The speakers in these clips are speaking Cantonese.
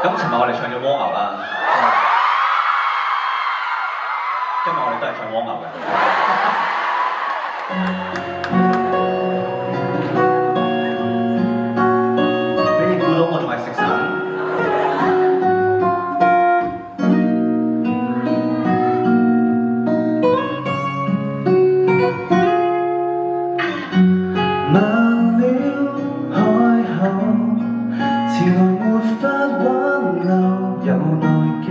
咁尋日我哋唱咗蝸牛啦，今日我哋都係唱蝸牛嘅。你哋估到我仲係食神？慢了開口，遲來沒法挽留，有內疚，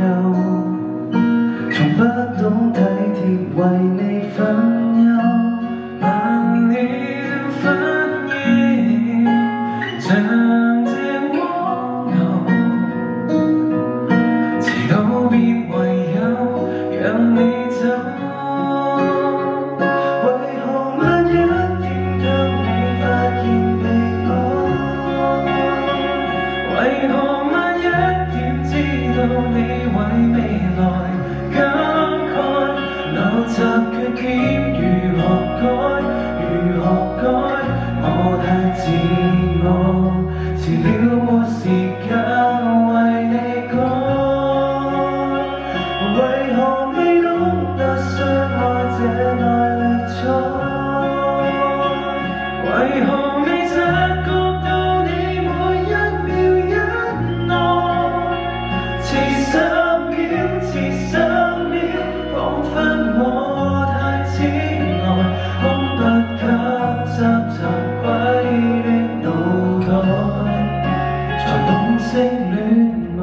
從不懂體貼為你分憂。慢了反應，像隻蝸牛，遲到便唯有讓你走。為何晚一點知道你為未來感慨，陋習缺點如何改？我太自我，遲了沒時間為你改。為何未懂得相愛這耐力賽？為何未察覺到你每一秒忍耐？遲10秒，彷彿我太淺愛，空不給執着軌的腦袋，才懂識戀愛。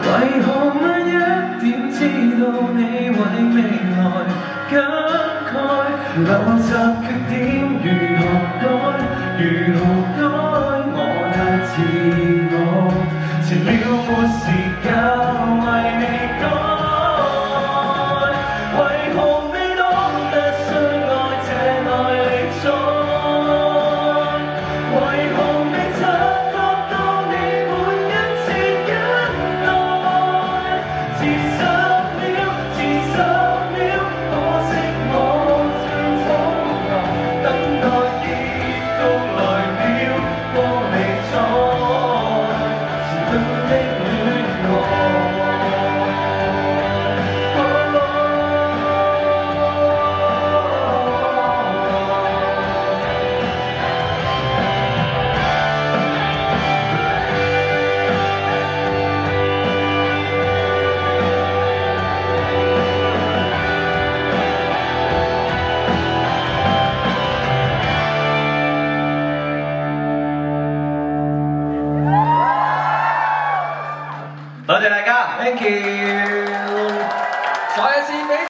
為何晚一點知道你為未來感慨？陋習缺點如何改？我太自我，遲了沒時間為你改。為何未懂得相愛這耐力賽？為何未察覺到你每一次忍耐？遲10秒，可惜我像瘋狂，等待結局來了，玻璃纔，遲鈍的戀愛。多謝大家 ，thank you。再一次俾